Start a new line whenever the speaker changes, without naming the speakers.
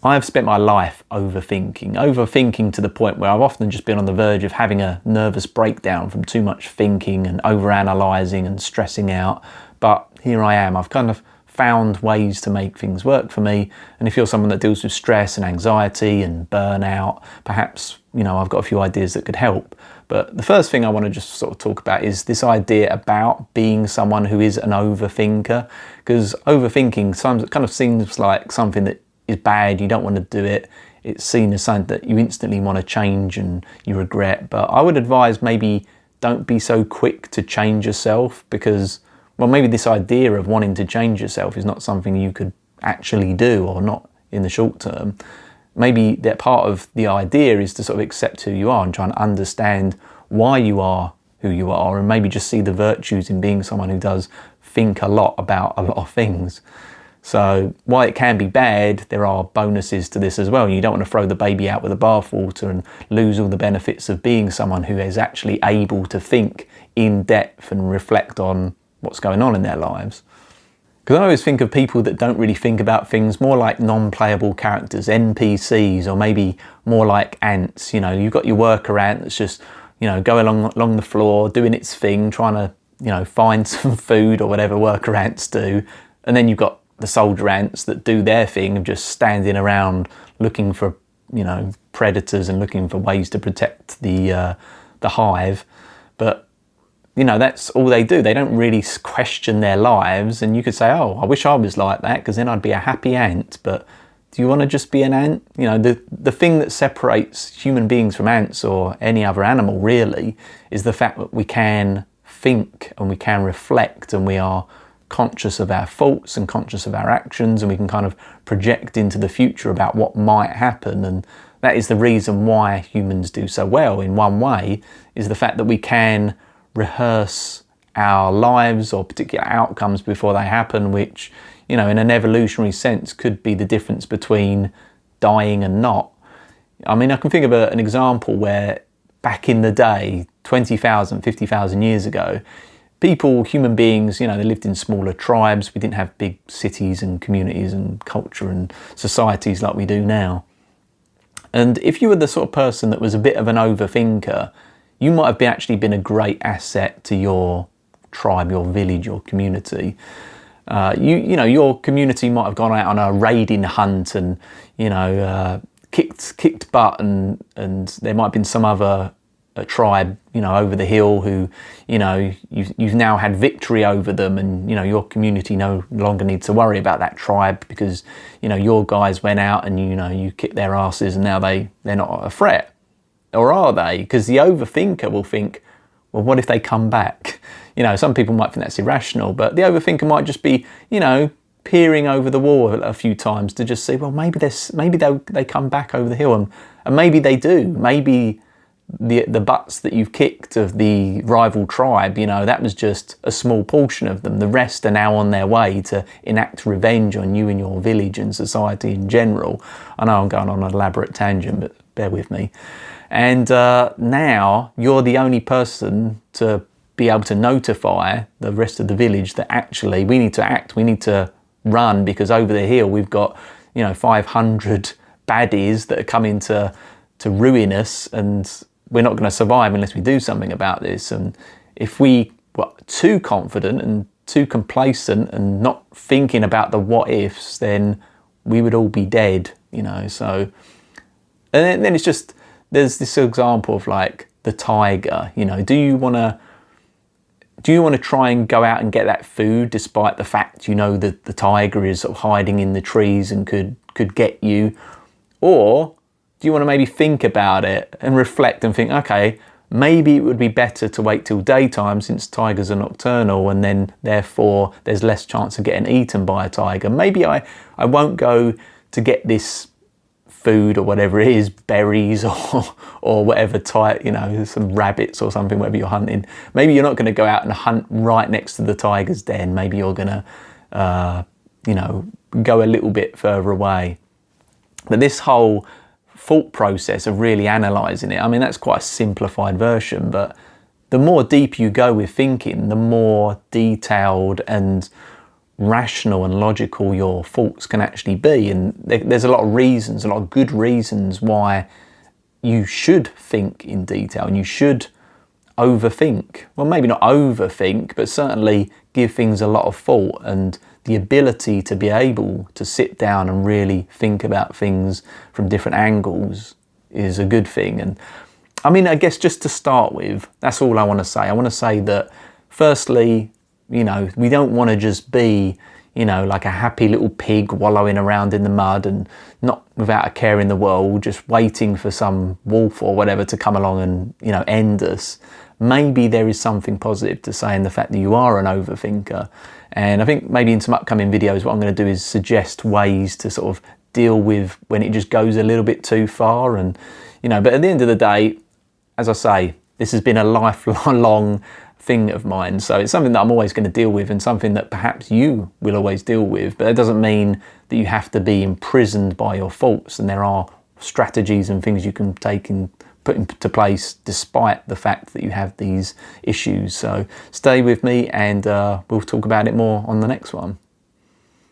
I've spent my life overthinking to the point where I've often just been on the verge of having a nervous breakdown from too much thinking and overanalyzing and stressing out. But here I am. I've kind of found ways to make things work for me. And if you're someone that deals with stress and anxiety and burnout, perhaps, I've got a few ideas that could help. But the first thing I want to just sort of talk about is this idea about being someone who is an overthinker, because overthinking sometimes kind of seems like something that is bad, you don't want to do it. It's seen as something that you instantly want to change and you regret. But I would advise maybe don't be so quick to change yourself, because, well, maybe this idea of wanting to change yourself is not something you could actually do, or not in the short term. Maybe that part of the idea is to sort of accept who you are and try and understand why you are who you are, and maybe just see the virtues in being someone who does think a lot about a lot of things. So while it can be bad, there are bonuses to this as well. You don't want to throw the baby out with the bathwater and lose all the benefits of being someone who is actually able to think in depth and reflect on what's going on in their lives. Because I always think of people that don't really think about things more like non-playable characters, NPCs, or maybe more like ants. You've got your worker ant that's just, going along the floor, doing its thing, trying to, find some food or whatever worker ants do. And then you've got the soldier ants that do their thing of just standing around looking for, predators and looking for ways to protect the hive. But, that's all they do. They don't really question their lives. And you could say, oh, I wish I was like that, because then I'd be a happy ant. But do you want to just be an ant? The thing that separates human beings from ants or any other animal really is the fact that we can think and we can reflect, and we are conscious of our faults and conscious of our actions, and we can kind of project into the future about what might happen. And that is the reason why humans do so well in one way, is the fact that we can rehearse our lives or particular outcomes before they happen, which, in an evolutionary sense could be the difference between dying and not. I mean, I can think of an example where back in the day, 20,000, 50,000 years ago, human beings, they lived in smaller tribes. We didn't have big cities and communities and culture and societies like we do now. And if you were the sort of person that was a bit of an overthinker, you might have actually been a great asset to your tribe, your village, your community. Your community might have gone out on a raiding hunt and, kicked butt, and there might have been some other a tribe, over the hill who, you've now had victory over them, and, your community no longer needs to worry about that tribe because, your guys went out and, you kicked their asses, and now they're not a threat. Or are they? Because the overthinker will think, well, what if they come back? Some people might think that's irrational, but the overthinker might just be, peering over the wall a few times to just see, well, maybe they come back over the hill, and maybe they do. Maybe the butts that you've kicked of the rival tribe, that was just a small portion of them. The rest are now on their way to enact revenge on you and your village and society in general. I know I'm going on an elaborate tangent, but bear with me. And now you're the only person to be able to notify the rest of the village that actually we need to act, we need to run, because over the hill we've got 500 baddies that are coming to ruin us, and we're not going to survive unless we do something about this. And if we were too confident and too complacent and not thinking about the what ifs, then we would all be dead, So, and then it's just, there's this example of like the tiger. Do you want to try and go out and get that food despite the fact that the tiger is sort of hiding in the trees and could get you? Or do you want to maybe think about it and reflect and think, okay, maybe it would be better to wait till daytime since tigers are nocturnal, and then therefore there's less chance of getting eaten by a tiger. Maybe I won't go to get this food or whatever it is, berries or whatever type, some rabbits or something, whatever you're hunting. Maybe you're not going to go out and hunt right next to the tiger's den. Maybe you're going to, go a little bit further away. But this whole thought process of really analysing it, I mean, that's quite a simplified version, but the more deep you go with thinking, the more detailed and rational and logical your thoughts can actually be. And there's a lot of reasons, a lot of good reasons why you should think in detail and you should overthink. Well, maybe not overthink, but certainly give things a lot of thought. And the ability to be able to sit down and really think about things from different angles is a good thing. And I mean, I guess just to start with, that's all I want to say. I want to say that firstly, you know, we don't want to just be, you know, like a happy little pig wallowing around in the mud and not without a care in the world, just waiting for some wolf or whatever to come along and, you know, end us. Maybe there is something positive to say in the fact that you are an overthinker. And I think maybe in some upcoming videos, what I'm going to do is suggest ways to sort of deal with when it just goes a little bit too far. And, you know, but at the end of the day, as I say, this has been a lifelong thing of mine. So it's something that I'm always going to deal with and something that perhaps you will always deal with. But that doesn't mean that you have to be imprisoned by your thoughts. And there are strategies and things you can take and put into place despite the fact that you have these issues. So stay with me and we'll talk about it more on the next one.